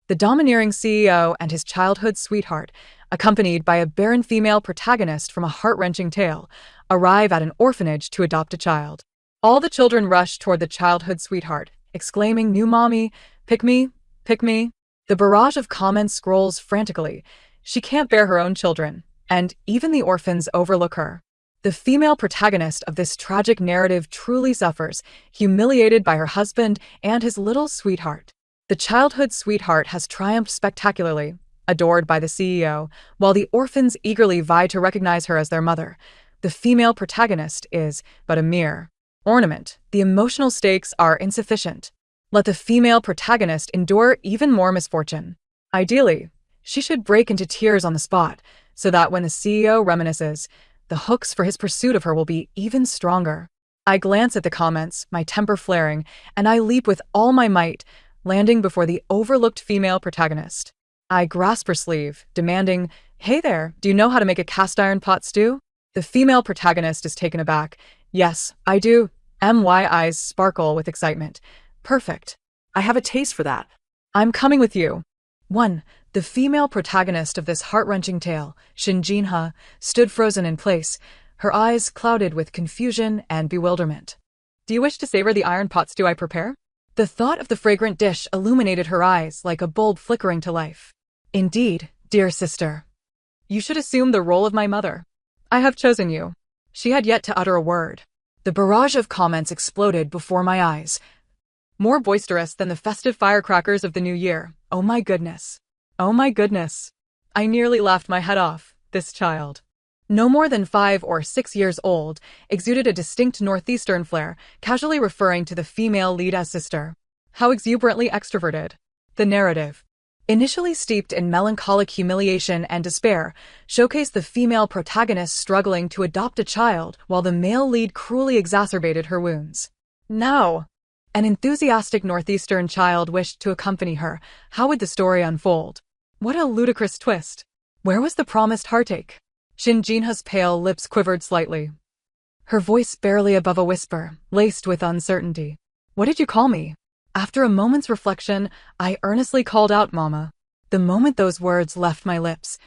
The domineering CEO and his childhood sweetheart, accompanied by a barren female protagonist from a heart-wrenching tale, arrive at an orphanage to adopt a child. All the children rush toward the childhood sweetheart, exclaiming, "New mommy, pick me, pick me." The barrage of comments scrolls frantically. She can't bear her own children, and even the orphans overlook her. The female protagonist of this tragic narrative truly suffers, humiliated by her husband and his little sweetheart. The childhood sweetheart has triumphed spectacularly, adored by the CEO, while the orphans eagerly vie to recognize her as their mother. The female protagonist is but a mere ornament. The emotional stakes are insufficient. Let the female protagonist endure even more misfortune. Ideally, she should break into tears on the spot, so that when the CEO reminisces, the hooks for his pursuit of her will be even stronger. I glance at the comments, my temper flaring, and I leap with all my might, landing before the overlooked female protagonist. I grasp her sleeve, demanding, "Hey there, do you know how to make a cast iron pot stew?" The female protagonist is taken aback. "Yes, I do." My eyes sparkle with excitement. "Perfect. I have a taste for that. I'm coming with you." 1. The female protagonist of this heart-wrenching tale, Shin Jin-ha, stood frozen in place, her eyes clouded with confusion and bewilderment. "Do you wish to savor the iron pot stew I prepare?" The thought of the fragrant dish illuminated her eyes like a bulb flickering to life. "Indeed, dear sister. You should assume the role of my mother. I have chosen you." She had yet to utter a word. The barrage of comments exploded before my eyes, more boisterous than the festive firecrackers of the new year. Oh my goodness. Oh my goodness. I nearly laughed my head off. This child, no more than 5 or 6 years old, exuded a distinct northeastern flair, casually referring to the female lead as sister. How exuberantly extroverted. The narrative, initially steeped in melancholic humiliation and despair, showcased the female protagonist struggling to adopt a child while the male lead cruelly exacerbated her wounds. Now, an enthusiastic northeastern child wished to accompany her. How would the story unfold? What a ludicrous twist. Where was the promised heartache? Shin Jinha's pale lips quivered slightly, her voice barely above a whisper, laced with uncertainty. "What did you call me?" After a moment's reflection, I earnestly called out, "Mama." The moment those words left my lips,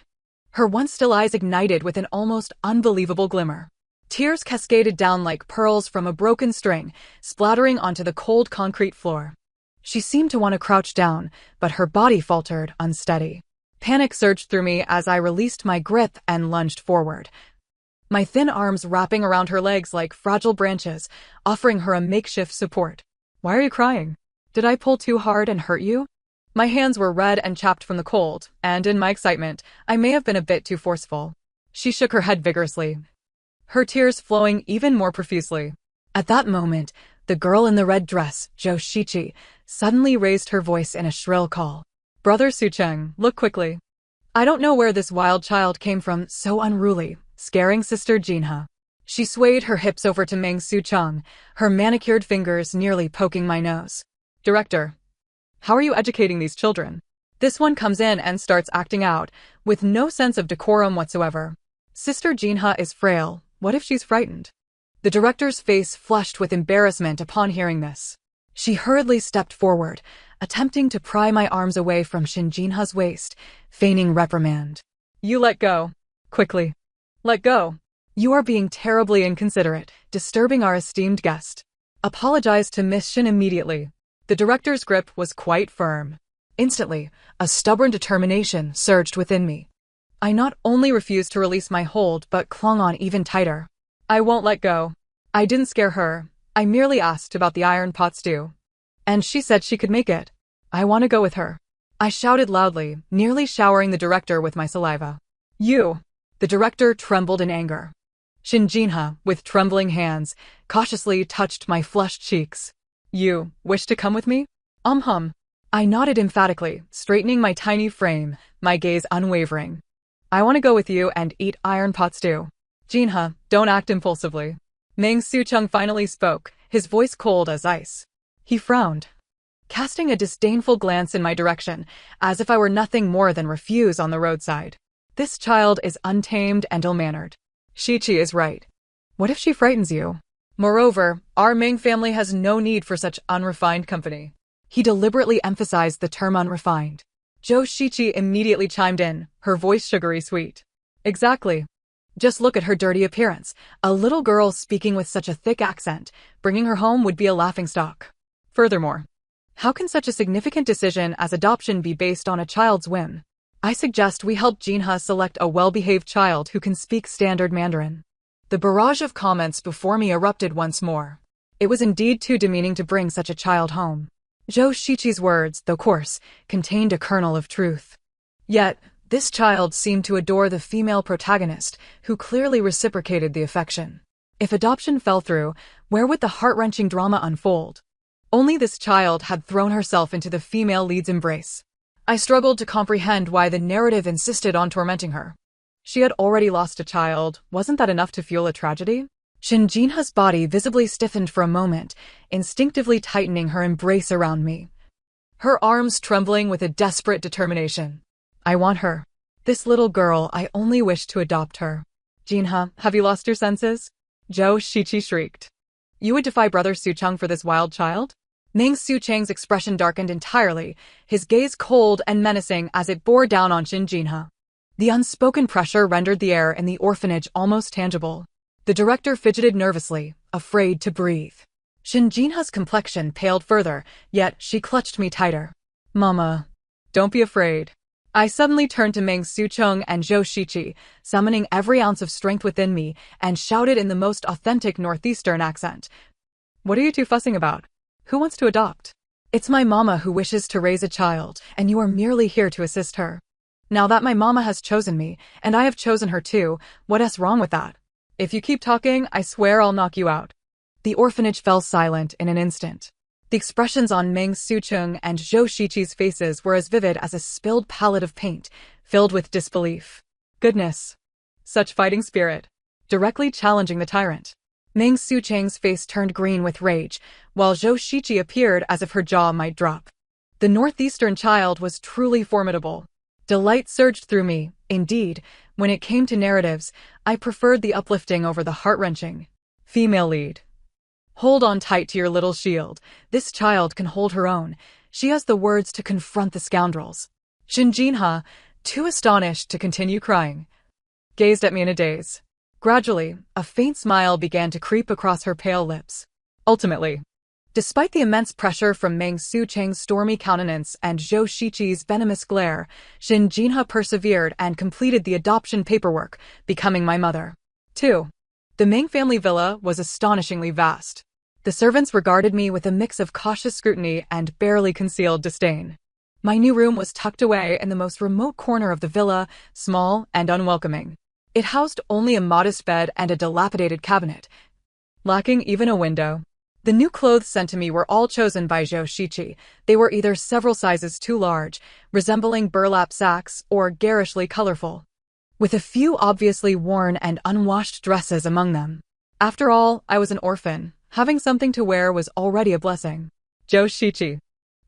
her once still eyes ignited with an almost unbelievable glimmer. Tears cascaded down like pearls from a broken string, splattering onto the cold concrete floor. She seemed to want to crouch down, but her body faltered, unsteady. Panic surged through me as I released my grip and lunged forward, my thin arms wrapping around her legs like fragile branches, offering her a makeshift support. "Why are you crying? Did I pull too hard and hurt you?" My hands were red and chapped from the cold, and in my excitement, I may have been a bit too forceful. She shook her head vigorously, her tears flowing even more profusely. At that moment, the girl in the red dress, Jo Shichi, suddenly raised her voice in a shrill call. "Brother Sucheng, look quickly. I don't know where this wild child came from, so unruly, scaring Sister Jinha." She swayed her hips over to Meng Sucheng, her manicured fingers nearly poking my nose. "Director, how are you educating these children? This one comes in and starts acting out, with no sense of decorum whatsoever. Sister Jinha is frail. What if she's frightened?" The director's face flushed with embarrassment upon hearing this. She hurriedly stepped forward, attempting to pry my arms away from Shin Jinha's waist, feigning reprimand. "You let go. Quickly. Let go. You are being terribly inconsiderate, disturbing our esteemed guest. Apologize to Miss Shin immediately." The director's grip was quite firm. Instantly, a stubborn determination surged within me. I not only refused to release my hold but clung on even tighter. "I won't let go. I didn't scare her. I merely asked about the iron pot stew. And she said she could make it. I want to go with her." I shouted loudly, nearly showering the director with my saliva. "You!" The director trembled in anger. Shin Jinha, with trembling hands, cautiously touched my flushed cheeks. "You wish to come with me?" Hum. I nodded emphatically, straightening my tiny frame, my gaze unwavering. "I want to go with you and eat iron pot stew." "Jinha, don't act impulsively." Meng Sucheng finally spoke, his voice cold as ice. He frowned, casting a disdainful glance in my direction, as if I were nothing more than refuse on the roadside. "This child is untamed and ill-mannered. Shichi is right. What if she frightens you? Moreover, our Ming family has no need for such unrefined company." He deliberately emphasized the term unrefined. Zhou Shiqi immediately chimed in, her voice sugary sweet. Exactly. Just look at her dirty appearance. A little girl speaking with such a thick accent, bringing her home would be a laughingstock. Furthermore, how can such a significant decision as adoption be based on a child's whim? I suggest we help Jinha select a well-behaved child who can speak standard Mandarin. The barrage of comments before me erupted once more. It was indeed too demeaning to bring such a child home. Zhou Shiqi's words, though coarse, contained a kernel of truth. Yet, this child seemed to adore the female protagonist, who clearly reciprocated the affection. If adoption fell through, where would the heart-wrenching drama unfold? Only this child had thrown herself into the female lead's embrace. I struggled to comprehend why the narrative insisted on tormenting her. She had already lost a child. Wasn't that enough to fuel a tragedy? Jinha's body visibly stiffened for a moment, instinctively tightening her embrace around me. Her arms trembling with a desperate determination. I want her. This little girl, I only wish to adopt her. Jinha, have you lost your senses? Zhou Shiqi shrieked. You would defy Brother Sucheng for this wild child? Meng Sucheng's expression darkened entirely, his gaze cold and menacing as it bore down on Jinha. The unspoken pressure rendered the air in the orphanage almost tangible. The director fidgeted nervously, afraid to breathe. Jinha's complexion paled further, yet she clutched me tighter. Mama, don't be afraid. I suddenly turned to Meng Sucheng and Zhou Shiqi, summoning every ounce of strength within me, and shouted in the most authentic northeastern accent. What are you two fussing about? Who wants to adopt? It's my mama who wishes to raise a child, and you are merely here to assist her. Now that my mama has chosen me, and I have chosen her too, what is wrong with that? If you keep talking, I swear I'll knock you out. The orphanage fell silent in an instant. The expressions on Meng Sucheng and Zhou Shiqi's faces were as vivid as a spilled palette of paint, filled with disbelief. Goodness. Such fighting spirit. Directly challenging the tyrant. Meng Sucheng's face turned green with rage, while Zhou Shiqi appeared as if her jaw might drop. The northeastern child was truly formidable. Delight surged through me. Indeed, when it came to narratives, I preferred the uplifting over the heart-wrenching. Female lead. Hold on tight to your little shield. This child can hold her own. She has the words to confront the scoundrels. Jinha, too astonished to continue crying, gazed at me in a daze. Gradually, a faint smile began to creep across her pale lips. Ultimately, despite the immense pressure from Meng Sucheng's stormy countenance and Zhou Shiqi's venomous glare, Jinha persevered and completed the adoption paperwork, becoming my mother. 2. The Meng family villa was astonishingly vast. The servants regarded me with a mix of cautious scrutiny and barely concealed disdain. My new room was tucked away in the most remote corner of the villa, small and unwelcoming. It housed only a modest bed and a dilapidated cabinet, lacking even a window. The new clothes sent to me were all chosen by Zhou Shiqi. They were either several sizes too large, resembling burlap sacks, or garishly colorful, with a few obviously worn and unwashed dresses among them. After all, I was an orphan. Having something to wear was already a blessing. Zhou Shiqi,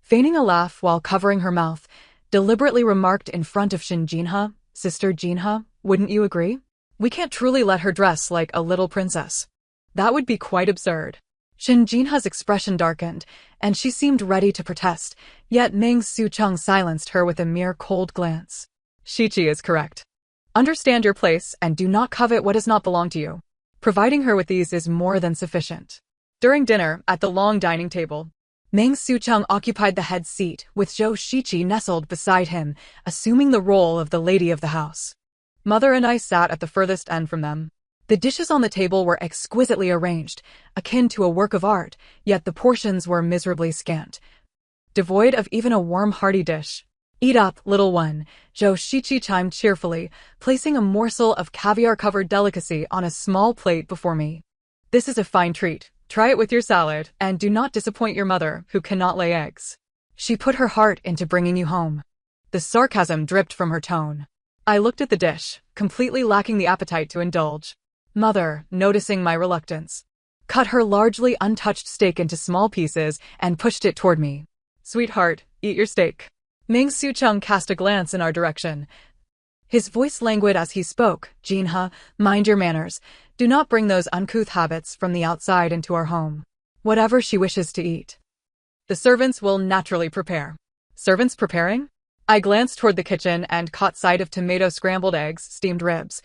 feigning a laugh while covering her mouth, deliberately remarked in front of Jinha, Sister Jinha, wouldn't you agree? We can't truly let her dress like a little princess. That would be quite absurd. Jinha's expression darkened, and she seemed ready to protest, yet Meng Sucheng silenced her with a mere cold glance. Shiqi is correct. Understand your place and do not covet what does not belong to you. Providing her with these is more than sufficient. During dinner, at the long dining table, Meng Sucheng occupied the head seat, with Zhou Shiqi nestled beside him, assuming the role of the lady of the house. Mother and I sat at the furthest end from them. The dishes on the table were exquisitely arranged, akin to a work of art, yet the portions were miserably scant, devoid of even a warm hearty dish. Eat up, little one, Zhou Shiqi chimed cheerfully, placing a morsel of caviar-covered delicacy on a small plate before me. This is a fine treat. Try it with your salad, and do not disappoint your mother, who cannot lay eggs. She put her heart into bringing you home. The sarcasm dripped from her tone. I looked at the dish, completely lacking the appetite to indulge. Mother, noticing my reluctance, cut her largely untouched steak into small pieces and pushed it toward me. Sweetheart, eat your steak. Meng Sucheng cast a glance in our direction. His voice languid as he spoke. Jinha, mind your manners. Do not bring those uncouth habits from the outside into our home. Whatever she wishes to eat, the servants will naturally prepare. Servants preparing? I glanced toward the kitchen and caught sight of tomato scrambled eggs, steamed ribs,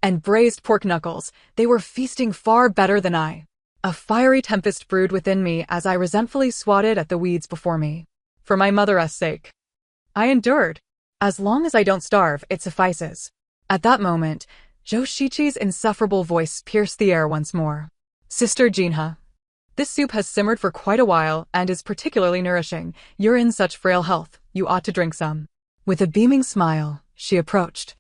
and braised pork knuckles. They were feasting far better than I. A fiery tempest brewed within me as I resentfully swatted at the weeds before me. For my mother's sake. I endured. As long as I don't starve, it suffices. At that moment, Joshichi's insufferable voice pierced the air once more. Sister Jinha. This soup has simmered for quite a while and is particularly nourishing. You're in such frail health, you ought to drink some. With a beaming smile, she approached,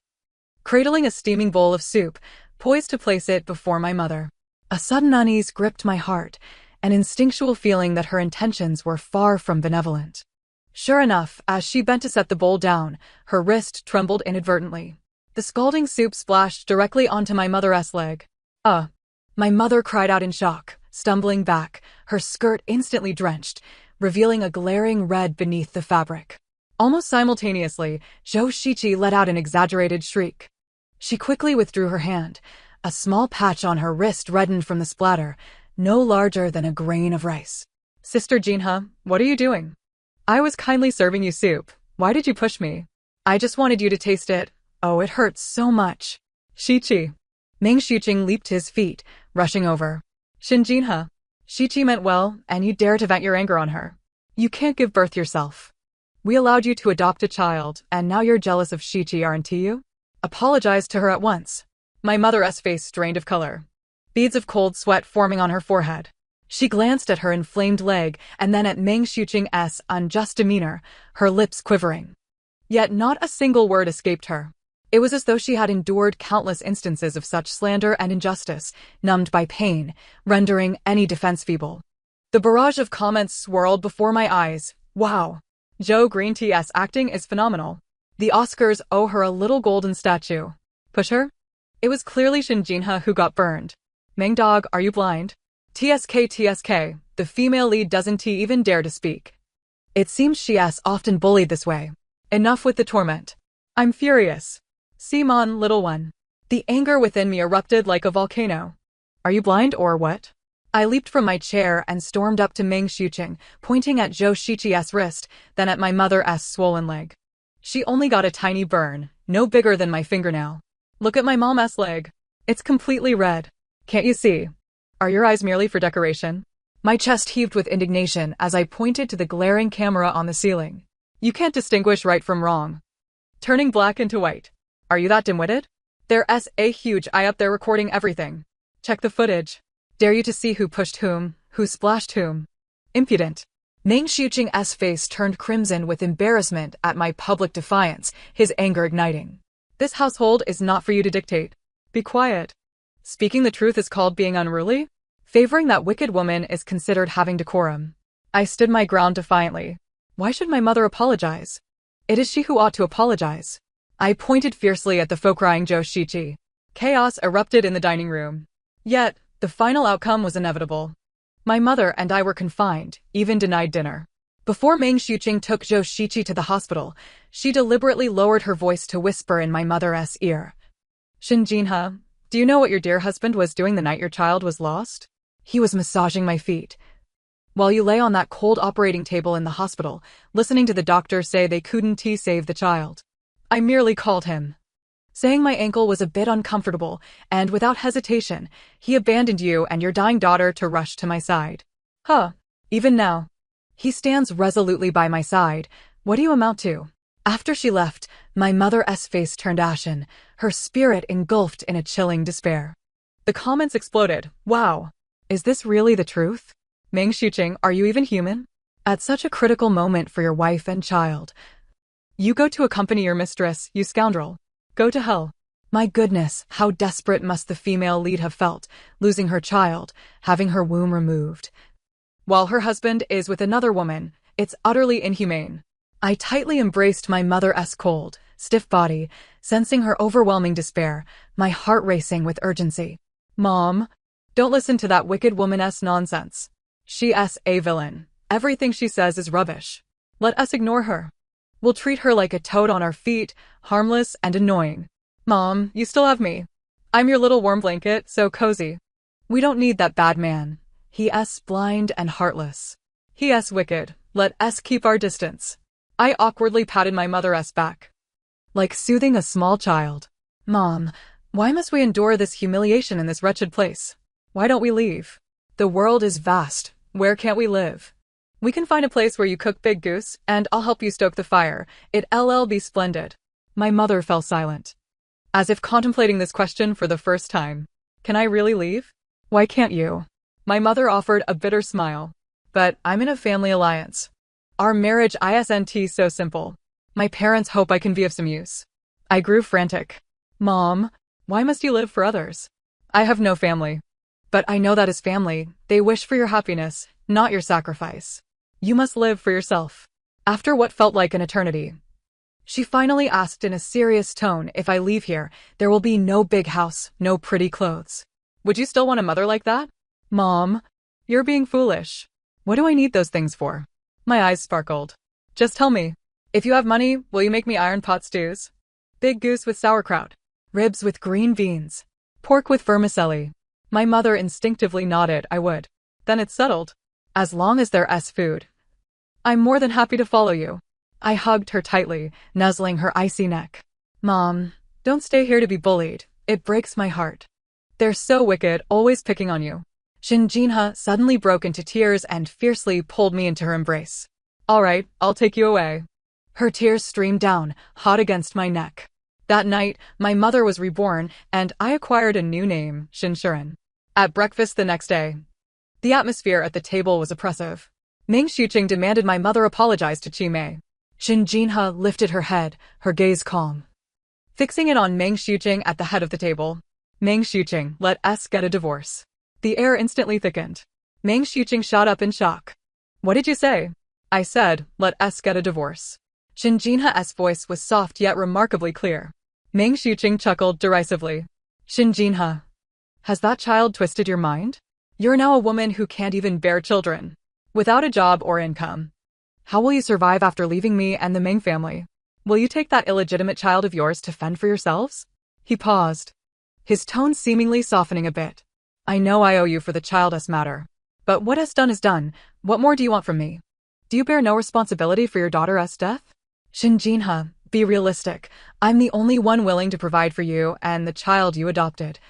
cradling a steaming bowl of soup, poised to place it before my mother. A sudden unease gripped my heart, an instinctual feeling that her intentions were far from benevolent. Sure enough, as she bent to set the bowl down, her wrist trembled inadvertently. The scalding soup splashed directly onto my mother's leg. My mother cried out in shock, stumbling back, her skirt instantly drenched, revealing a glaring red beneath the fabric. Almost simultaneously, Joshichi let out an exaggerated shriek. She quickly withdrew her hand. A small patch on her wrist reddened from the splatter, no larger than a grain of rice. Sister Jinha, what are you doing? I was kindly serving you soup. Why did you push me? I just wanted you to taste it. Oh, it hurts so much. Shichi. Meng Shuqing leaped to his feet, rushing over. Shinjinha. Shichi meant well, and you dare to vent your anger on her. You can't give birth yourself. We allowed you to adopt a child, and now you're jealous of Shichi, aren't you? Apologize to her at once. My mother's face drained of color, beads of cold sweat forming on her forehead. She glanced at her inflamed leg and then at Meng Shuqing's unjust demeanor, her lips quivering. Yet not a single word escaped her. It was as though she had endured countless instances of such slander and injustice, numbed by pain, rendering any defense feeble. The barrage of comments swirled before my eyes. Wow. Joe Green T's acting is phenomenal. The Oscars owe her a little golden statue. Push her? It was clearly Shinjinha who got burned. Meng Dog, are you blind? TSK, the female lead doesn't even dare to speak. It seems she's often bullied this way. Enough with the torment. I'm furious. Simon, little one. The anger within me erupted like a volcano. Are you blind or what? I leaped from my chair and stormed up to Meng Shuqing, pointing at Joshichi's wrist, then at my mother's swollen leg. She only got a tiny burn, no bigger than my fingernail. Look at my mom's leg. It's completely red. Can't you see? Are your eyes merely for decoration? My chest heaved with indignation as I pointed to the glaring camera on the ceiling. You can't distinguish right from wrong. Turning black into white. Are you that dim-witted? There's a huge eye up there recording everything. Check the footage. Dare you to see who pushed whom, who splashed whom. Impudent. Meng Shuqing's face turned crimson with embarrassment at my public defiance, his anger igniting. This household is not for you to dictate. Be quiet. Speaking the truth is called being unruly? Favoring that wicked woman is considered having decorum. I stood my ground defiantly. Why should my mother apologize? It is she who ought to apologize. I pointed fiercely at the folk-crying Joshichi. Chaos erupted in the dining room. Yet, the final outcome was inevitable. My mother and I were confined, even denied dinner. Before Meng Shuqing took Joshichi to the hospital, she deliberately lowered her voice to whisper in my mother's ear. Shinjinha, do you know what your dear husband was doing the night your child was lost? He was massaging my feet. While you lay on that cold operating table in the hospital, listening to the doctor say they couldn't save the child. I merely called him. Saying my ankle was a bit uncomfortable, and without hesitation, he abandoned you and your dying daughter to rush to my side. Even now. He stands resolutely by my side. What do you amount to? After she left, my mother's face turned ashen, her spirit engulfed in a chilling despair. The comments exploded. Wow. Is this really the truth? Meng Shuqing, are you even human? At such a critical moment for your wife and child. You go to accompany your mistress, you scoundrel. Go to hell. My goodness, how desperate must the female lead have felt, losing her child, having her womb removed. While her husband is with another woman, it's utterly inhumane. I tightly embraced my mother's cold, stiff body, sensing her overwhelming despair, my heart racing with urgency. Mom, don't listen to that wicked woman's nonsense. She's a villain. Everything she says is rubbish. Let us ignore her. We'll treat her like a toad on our feet, harmless and annoying. Mom, you still have me. I'm your little warm blanket, so cozy. We don't need that bad man. He's blind and heartless. He's wicked. Let us keep our distance. I awkwardly patted my mother's back, like soothing a small child. Mom, why must we endure this humiliation in this wretched place? Why don't we leave? The world is vast. Where can't we live? We can find a place where you cook Big Goose, and I'll help you stoke the fire. It'll be splendid. My mother fell silent, as if contemplating this question for the first time. Can I really leave? Why can't you? My mother offered a bitter smile. But I'm in a family alliance. Our marriage isn't so simple. My parents hope I can be of some use. I grew frantic. Mom, why must you live for others? I have no family. But I know that as family, they wish for your happiness, not your sacrifice. You must live for yourself. After what felt like an eternity, she finally asked in a serious tone, if I leave here, there will be no big house, no pretty clothes. Would you still want a mother like that? Mom, you're being foolish. What do I need those things for? My eyes sparkled. Just tell me. If you have money, will you make me iron pot stews? Big goose with sauerkraut. Ribs with green beans. Pork with vermicelli. My mother instinctively nodded. I would. Then it's settled. As long as there's food, I'm more than happy to follow you. I hugged her tightly, nuzzling her icy neck. Mom, don't stay here to be bullied. It breaks my heart. They're so wicked, always picking on you. Shin Jinha suddenly broke into tears and fiercely pulled me into her embrace. All right, I'll take you away. Her tears streamed down, hot against my neck. That night, my mother was reborn, and I acquired a new name, Shin Shuren. At breakfast the next day, the atmosphere at the table was oppressive. Meng Xuqing demanded my mother apologize to Qi Mei. Shin Jinha lifted her head, her gaze calm, fixing it on Meng Xuqing at the head of the table. Meng Xuqing, let us get a divorce. The air instantly thickened. Meng Xuqing shot up in shock. What did you say? I said, let us get a divorce. Shin Jinha's voice was soft yet remarkably clear. Meng Xuqing chuckled derisively. Shin Jinha, has that child twisted your mind? You're now a woman who can't even bear children. Without a job or income. How will you survive after leaving me and the Meng family? Will you take that illegitimate child of yours to fend for yourselves? He paused, his tone seemingly softening a bit. I know I owe you for the child's matter. But what is done is done. What more do you want from me? Do you bear no responsibility for your daughter's death? Shin Jinha, be realistic. I'm the only one willing to provide for you and the child you adopted.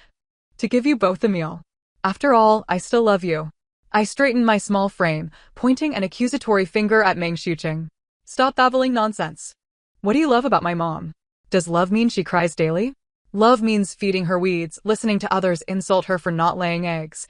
To give you both a meal. After all, I still love you. I straightened my small frame, pointing an accusatory finger at Meng Xuqing. Stop babbling nonsense. What do you love about my mom? Does love mean she cries daily? Love means feeding her weeds, listening to others insult her for not laying eggs,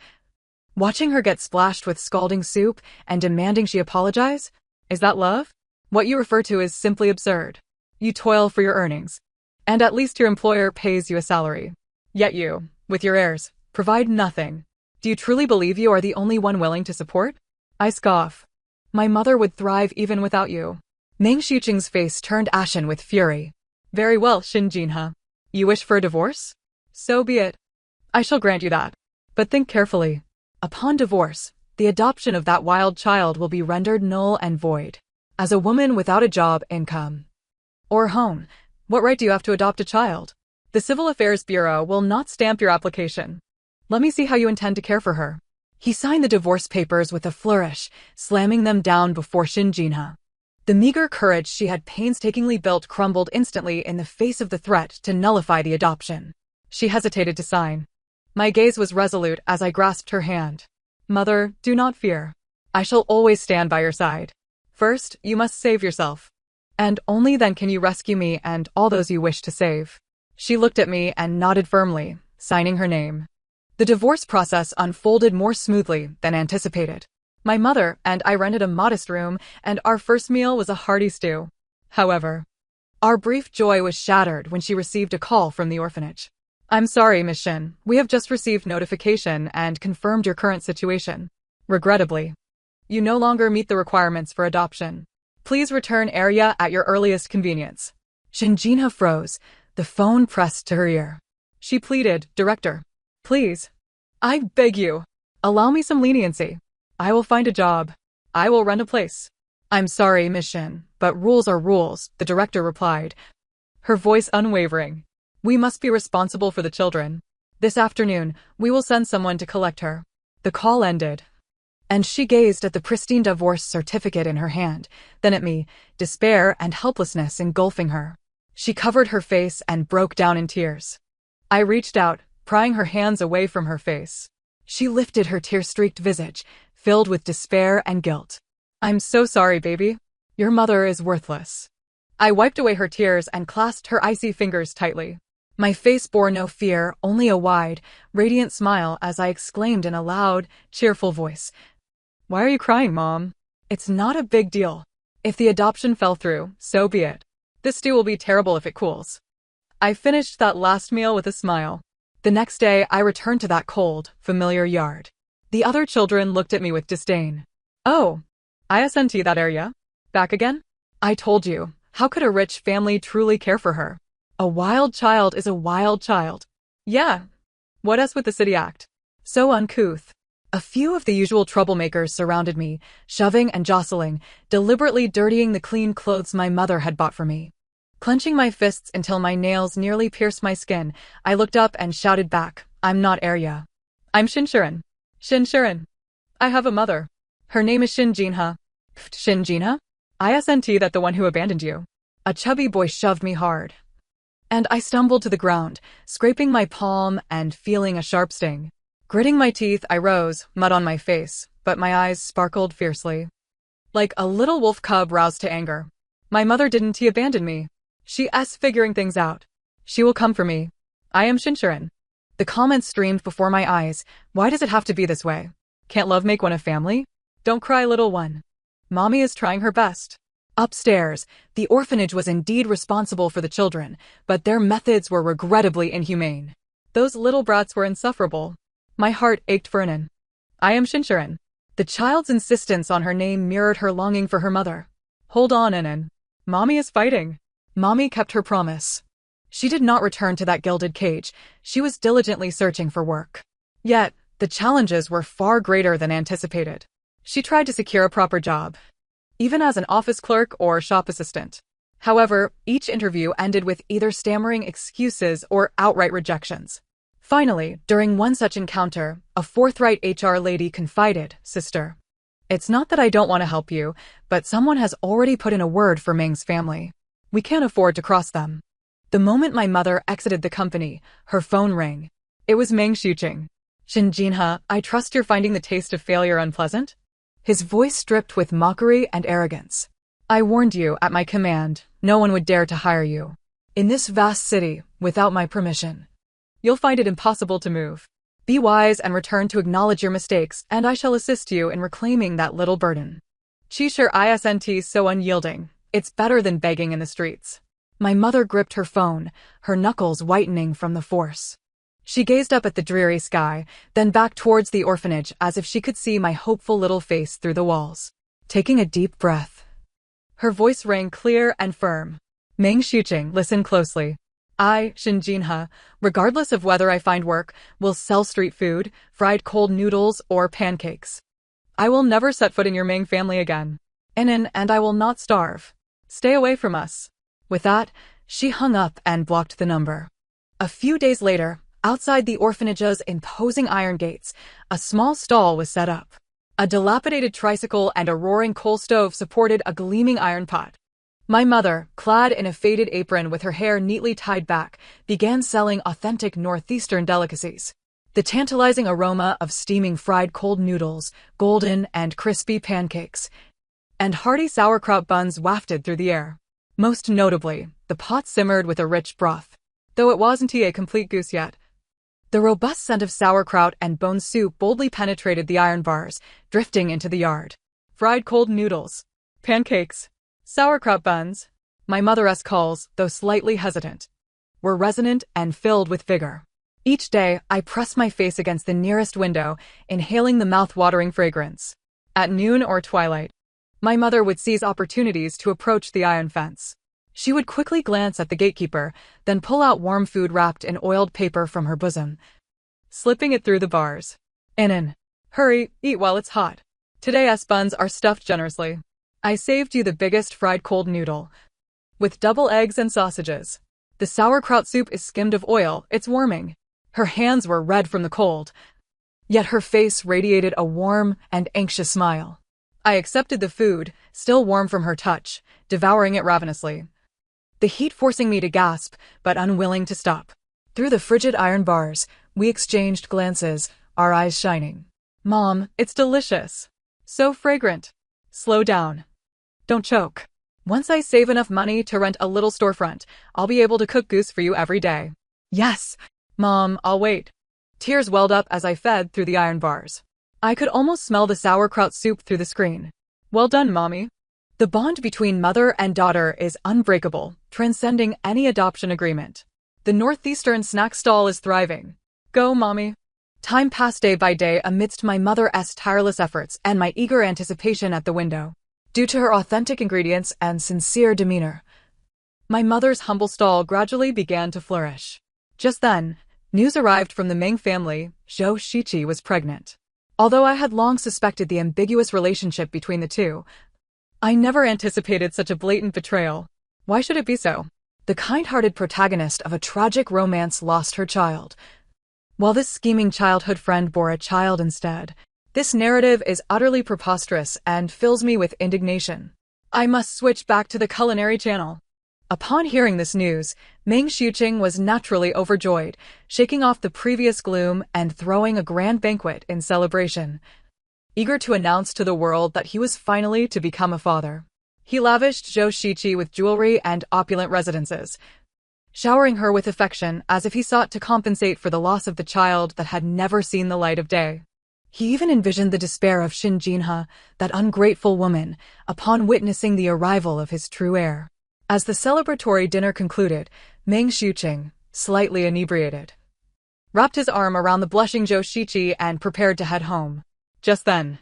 watching her get splashed with scalding soup, and demanding she apologize? Is that love? What you refer to is simply absurd. You toil for your earnings, and at least your employer pays you a salary. Yet you, with your heirs, provide nothing. Do you truly believe you are the only one willing to support? I scoff. My mother would thrive even without you. Meng Xuqing's face turned ashen with fury. Very well, Shin Jinha. You wish for a divorce? So be it. I shall grant you that. But think carefully. Upon divorce, the adoption of that wild child will be rendered null and void. As a woman without a job, income, or home, what right do you have to adopt a child? The Civil Affairs Bureau will not stamp your application. Let me see how you intend to care for her. He signed the divorce papers with a flourish, slamming them down before Shin Jinha. The meager courage she had painstakingly built crumbled instantly in the face of the threat to nullify the adoption. She hesitated to sign. My gaze was resolute as I grasped her hand. Mother, do not fear. I shall always stand by your side. First, you must save yourself. And only then can you rescue me and all those you wish to save. She looked at me and nodded firmly, signing her name. The divorce process unfolded more smoothly than anticipated. My mother and I rented a modest room, and our first meal was a hearty stew. However, our brief joy was shattered when she received a call from the orphanage. I'm sorry, Miss Shin. We have just received notification and confirmed your current situation. Regrettably, you no longer meet the requirements for adoption. Please return area at your earliest convenience. Shin Jinha froze, the phone pressed to her ear. She pleaded, Director, please, I beg you, allow me some leniency. I will find a job. I will rent a place. I'm sorry, Miss Shin, but rules are rules, the director replied, her voice unwavering. We must be responsible for the children. This afternoon, we will send someone to collect her. The call ended, And she gazed at the pristine divorce certificate in her hand, then at me, despair and helplessness engulfing her. She covered her face and broke down in tears. I reached out, prying her hands away from her face. She lifted her tear-streaked visage, filled with despair and guilt. "I'm so sorry, baby. Your mother is worthless." I wiped away her tears and clasped her icy fingers tightly. My face bore no fear, only a wide, radiant smile as I exclaimed in a loud, cheerful voice, "Why are you crying, Mom? It's not a big deal. If the adoption fell through, so be it. This stew will be terrible if it cools." I finished that last meal with a smile. The next day, I returned to that cold, familiar yard. The other children looked at me with disdain. "Oh, isn't that area? Back again? I told you, how could a rich family truly care for her? A wild child is a wild child." "Yeah. What else with the city act? So uncouth." A few of the usual troublemakers surrounded me, shoving and jostling, deliberately dirtying the clean clothes my mother had bought for me. Clenching my fists until my nails nearly pierced my skin, I looked up and shouted back, "I'm not Arya. I'm Shinshirin. Shinshirin. I have a mother. Her name is Shinjinha." "Shinjinha? Isn't that the one who abandoned you?" A chubby boy shoved me hard, and I stumbled to the ground, scraping my palm and feeling a sharp sting. Gritting my teeth, I rose, mud on my face, but my eyes sparkled fiercely. Like a little wolf cub roused to anger. "My mother didn't abandon me. She's figuring things out. She will come for me. I am Shinshirin." The comments streamed before my eyes. Why does it have to be this way? Can't love make one a family? Don't cry, little one. Mommy is trying her best. Upstairs, the orphanage was indeed responsible for the children, but their methods were regrettably inhumane. Those little brats were insufferable. My heart ached for Inan. "I am Shinshirin." The child's insistence on her name mirrored her longing for her mother. "Hold on, Inan. Mommy is fighting." Mommy kept her promise. She did not return to that gilded cage. She was diligently searching for work. Yet, the challenges were far greater than anticipated. She tried to secure a proper job, even as an office clerk or shop assistant. However, each interview ended with either stammering excuses or outright rejections. Finally, during one such encounter, a forthright HR lady confided, "Sister, it's not that I don't want to help you, but someone has already put in a word for Ming's family. We can't afford to cross them." The moment my mother exited the company, her phone rang. It was Ming Xuqing. "Shinjinha, I trust you're finding the taste of failure unpleasant?" His voice dripped with mockery and arrogance. "I warned you, at my command, no one would dare to hire you. In this vast city, without my permission. You'll find it impossible to move. Be wise and return to acknowledge your mistakes, and I shall assist you in reclaiming that little burden." Chishir isn't so unyielding. It's better than begging in the streets. My mother gripped her phone, her knuckles whitening from the force. She gazed up at the dreary sky, then back towards the orphanage as if she could see my hopeful little face through the walls. Taking a deep breath, her voice rang clear and firm. "Ming Xuqing, listen closely. I, Shinjinha, regardless of whether I find work, will sell street food, fried cold noodles, or pancakes. I will never set foot in your Ming family again. Inan and I will not starve. Stay away from us." With that, she hung up and blocked the number. A few days later, outside the orphanage's imposing iron gates, a small stall was set up. A dilapidated tricycle and a roaring coal stove supported a gleaming iron pot. My mother, clad in a faded apron with her hair neatly tied back, began selling authentic northeastern delicacies. The tantalizing aroma of steaming fried cold noodles, golden and crispy pancakes, and hearty sauerkraut buns wafted through the air. Most notably, the pot simmered with a rich broth, though it wasn't a complete goose yet. The robust scent of sauerkraut and bone soup boldly penetrated the iron bars, drifting into the yard. Fried cold noodles, pancakes, sauerkraut buns, my mother's calls, though slightly hesitant, were resonant and filled with vigor. Each day, I pressed my face against the nearest window, inhaling the mouth-watering fragrance. At noon or twilight, my mother would seize opportunities to approach the iron fence. She would quickly glance at the gatekeeper, then pull out warm food wrapped in oiled paper from her bosom, slipping it through the bars. "Inan, hurry, eat while it's hot. Today's buns are stuffed generously. I saved you the biggest fried cold noodle, with double eggs and sausages. The sauerkraut soup is skimmed of oil, it's warming." Her hands were red from the cold, yet her face radiated a warm and anxious smile. I accepted the food, still warm from her touch, devouring it ravenously, the heat forcing me to gasp, but unwilling to stop. Through the frigid iron bars, we exchanged glances, our eyes shining. Mom, it's delicious. So fragrant. Slow down. Don't choke. Once I save enough money to rent a little storefront, I'll be able to cook goose for you every day. Yes. Mom, I'll wait. Tears welled up as I fed through the iron bars. I could almost smell the sauerkraut soup through the screen. Well done, Mommy. The bond between mother and daughter is unbreakable, transcending any adoption agreement. The northeastern snack stall is thriving. Go, Mommy. Time passed day by day amidst my mother's tireless efforts and my eager anticipation at the window. Due to her authentic ingredients and sincere demeanor, my mother's humble stall gradually began to flourish. Just then, news arrived from the Meng family. Zhou Shiqi was pregnant. Although I had long suspected the ambiguous relationship between the two, I never anticipated such a blatant betrayal. Why should it be so? The kind-hearted protagonist of a tragic romance lost her child, while this scheming childhood friend bore a child instead. This narrative is utterly preposterous and fills me with indignation. I must switch back to the culinary channel. Upon hearing this news, Meng Xiuqing was naturally overjoyed, shaking off the previous gloom and throwing a grand banquet in celebration, eager to announce to the world that he was finally to become a father. He lavished Zhou Shiqi with jewelry and opulent residences, showering her with affection as if he sought to compensate for the loss of the child that had never seen the light of day. He even envisioned the despair of Xin Jinhe, that ungrateful woman, upon witnessing the arrival of his true heir. As the celebratory dinner concluded, Meng Xiuqing, slightly inebriated, wrapped his arm around the blushing Zhou Shiqi and prepared to head home. Just then,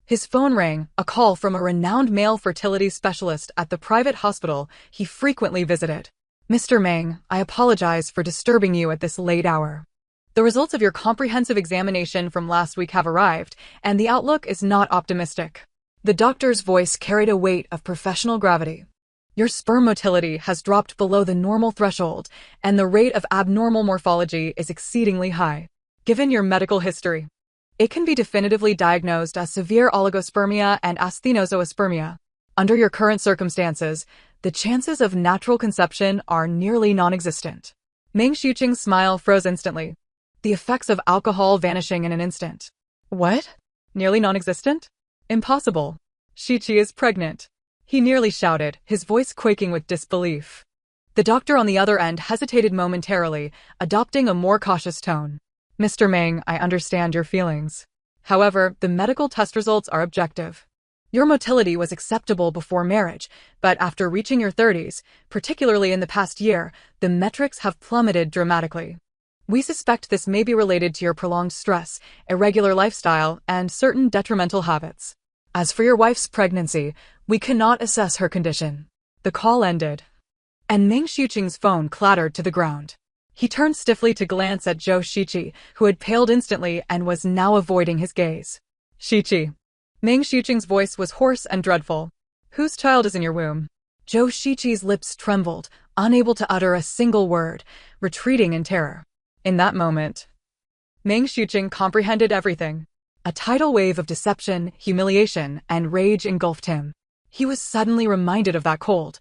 his phone rang, a call from a renowned male fertility specialist at the private hospital he frequently visited. Mr. Meng, I apologize for disturbing you at this late hour. The results of your comprehensive examination from last week have arrived, and the outlook is not optimistic. The doctor's voice carried a weight of professional gravity. Your sperm motility has dropped below the normal threshold, and the rate of abnormal morphology is exceedingly high. Given your medical history, it can be definitively diagnosed as severe oligospermia and asthenozoospermia. Under your current circumstances, the chances of natural conception are nearly non-existent. Meng Xiuqing's smile froze instantly, the effects of alcohol vanishing in an instant. What? Nearly non-existent? Impossible. Shiqi is pregnant. He nearly shouted, his voice quaking with disbelief. The doctor on the other end hesitated momentarily, adopting a more cautious tone. Mr. Meng, I understand your feelings. However, the medical test results are objective. Your motility was acceptable before marriage, but after reaching your 30s, particularly in the past year, the metrics have plummeted dramatically. We suspect this may be related to your prolonged stress, irregular lifestyle, and certain detrimental habits. As for your wife's pregnancy, we cannot assess her condition. The call ended, and Meng Xiuqing's phone clattered to the ground. He turned stiffly to glance at Zhou Shiqi, who had paled instantly and was now avoiding his gaze. Shiqi. Meng Xiuqing's voice was hoarse and dreadful. Whose child is in your womb? Zhou Shiqi's lips trembled, unable to utter a single word, retreating in terror. In that moment, Meng Xiuqing comprehended everything. A tidal wave of deception, humiliation, and rage engulfed him. He was suddenly reminded of that cold,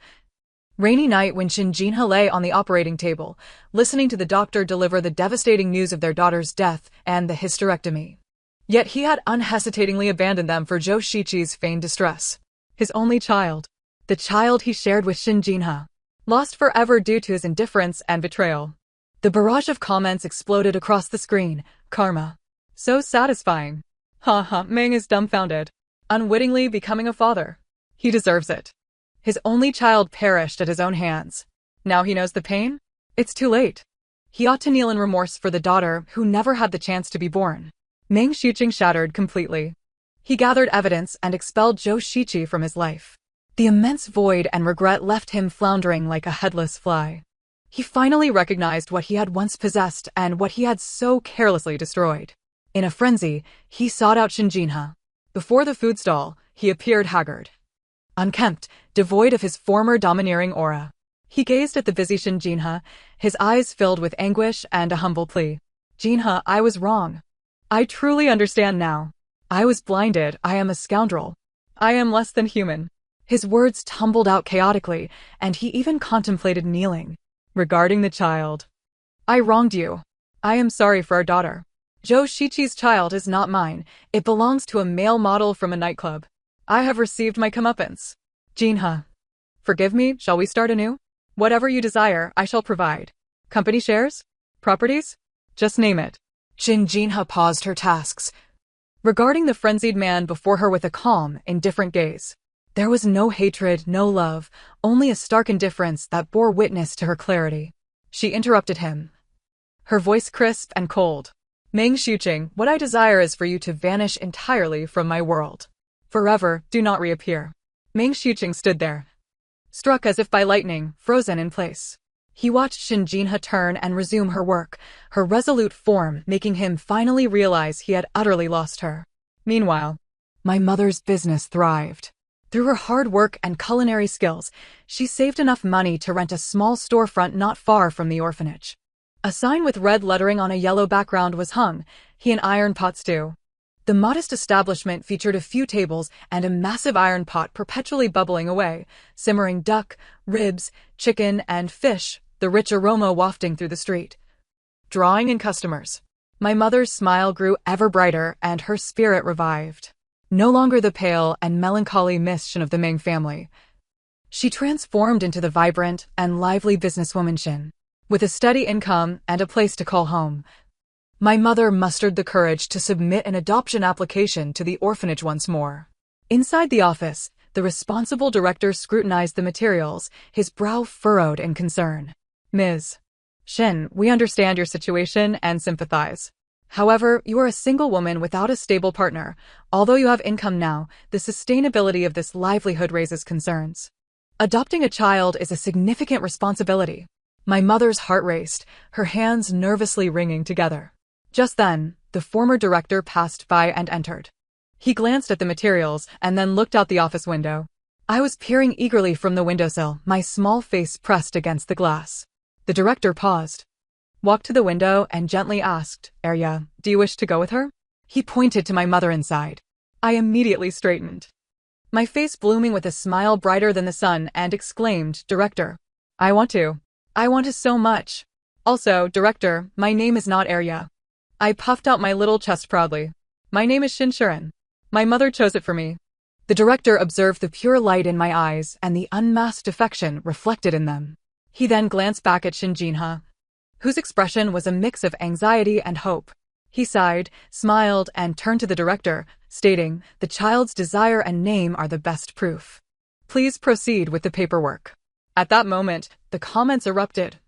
rainy night when Xin Jinhe lay on the operating table, listening to the doctor deliver the devastating news of their daughter's death and the hysterectomy. Yet he had unhesitatingly abandoned them for Zhou Shiqi's feigned distress. His only child, the child he shared with Xin Jinhe, lost forever due to his indifference and betrayal. The barrage of comments exploded across the screen. Karma. So satisfying. Meng is dumbfounded, unwittingly becoming a father. He deserves it. His only child perished at his own hands. Now he knows the pain? It's too late. He ought to kneel in remorse for the daughter who never had the chance to be born. Meng Xiuqing shattered completely. He gathered evidence and expelled Zhou Shiqi from his life. The immense void and regret left him floundering like a headless fly. He finally recognized what he had once possessed and what he had so carelessly destroyed. In a frenzy, he sought out Xin Jinhe. Before the food stall, he appeared haggard, unkempt, devoid of his former domineering aura. He gazed at the busy Xin Jinhe, his eyes filled with anguish and a humble plea. Jinhe, I was wrong. I truly understand now. I was blinded. I am a scoundrel. I am less than human. His words tumbled out chaotically, and he even contemplated kneeling. Regarding the child. I wronged you. I am sorry for our daughter. Joe Shichi's child is not mine. It belongs to a male model from a nightclub. I have received my comeuppance. Jinha. Forgive me, shall we start anew? Whatever you desire, I shall provide. Company shares? Properties? Just name it. Jinha paused her tasks, regarding the frenzied man before her with a calm, indifferent gaze. There was no hatred, no love, only a stark indifference that bore witness to her clarity. She interrupted him, her voice crisp and cold. Meng Xuqing, what I desire is for you to vanish entirely from my world. Forever, do not reappear. Meng Xuqing stood there, struck as if by lightning, frozen in place. He watched Jinha turn and resume her work, her resolute form making him finally realize he had utterly lost her. Meanwhile, my mother's business thrived. Through her hard work and culinary skills, she saved enough money to rent a small storefront not far from the orphanage. A sign with red lettering on a yellow background was hung, "He an iron pot stew." The modest establishment featured a few tables and a massive iron pot perpetually bubbling away, simmering duck, ribs, chicken, and fish, the rich aroma wafting through the street. Drawing in customers. My mother's smile grew ever brighter and her spirit revived. No longer the pale and melancholy Miss Shin of the Ming family. She transformed into the vibrant and lively businesswoman Shin. With a steady income and a place to call home, my mother mustered the courage to submit an adoption application to the orphanage once more. Inside the office, the responsible director scrutinized the materials, his brow furrowed in concern. Ms. Shin, we understand your situation and sympathize. However, you are a single woman without a stable partner. Although you have income now, the sustainability of this livelihood raises concerns. Adopting a child is a significant responsibility. My mother's heart raced, her hands nervously wringing together. Just then, the former director passed by and entered. He glanced at the materials and then looked out the office window. I was peering eagerly from the windowsill, my small face pressed against the glass. The director paused, walked to the window and gently asked, "Arya, do you wish to go with her?" He pointed to my mother inside. I immediately straightened, my face blooming with a smile brighter than the sun, and exclaimed, "Director, I want to. I want to so much. Also, Director, my name is not Arya." I puffed out my little chest proudly. "My name is Shinshuren. My mother chose it for me." The director observed the pure light in my eyes and the unmasked affection reflected in them. He then glanced back at Jinha, whose expression was a mix of anxiety and hope. He sighed, smiled, and turned to the director, stating, "The child's desire and name are the best proof. Please proceed with the paperwork." At that moment, the comments erupted.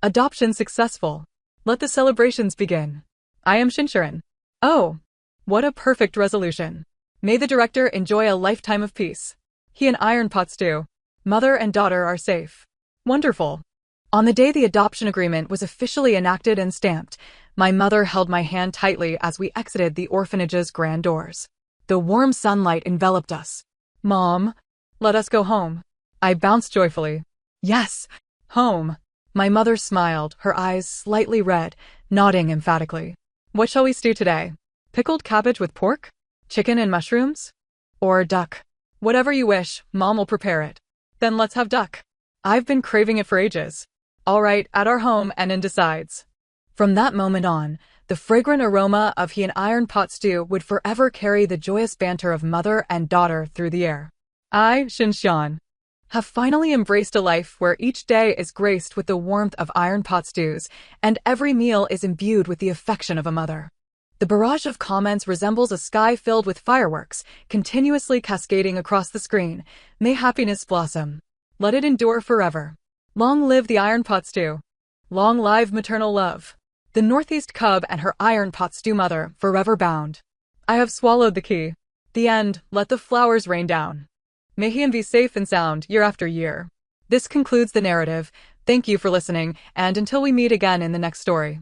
Adoption successful. Let the celebrations begin. I am Shinshuren. Oh, what a perfect resolution. May the director enjoy a lifetime of peace. He and iron pot stew. Mother and daughter are safe. Wonderful. On the day the adoption agreement was officially enacted and stamped, my mother held my hand tightly as we exited the orphanage's grand doors. The warm sunlight enveloped us. "Mom, let us go home." I bounced joyfully. "Yes, home." My mother smiled, her eyes slightly red, nodding emphatically. "What shall we stew today? Pickled cabbage with pork? Chicken and mushrooms? Or duck? Whatever you wish, Mom will prepare it." "Then let's have duck. I've been craving it for ages." "All right, at our home and in decides." From that moment on, the fragrant aroma of he and iron pot stew would forever carry the joyous banter of mother and daughter through the air. I, Shinshan, have finally embraced a life where each day is graced with the warmth of iron pot stews, and every meal is imbued with the affection of a mother. The barrage of comments resembles a sky filled with fireworks, continuously cascading across the screen. May happiness blossom. Let it endure forever. Long live the iron pot stew. Long live maternal love. The Northeast cub and her iron pot stew mother, forever bound. I have swallowed the key. The end, let the flowers rain down. May he be safe and sound year after year. This concludes the narrative. Thank you for listening, and until we meet again in the next story.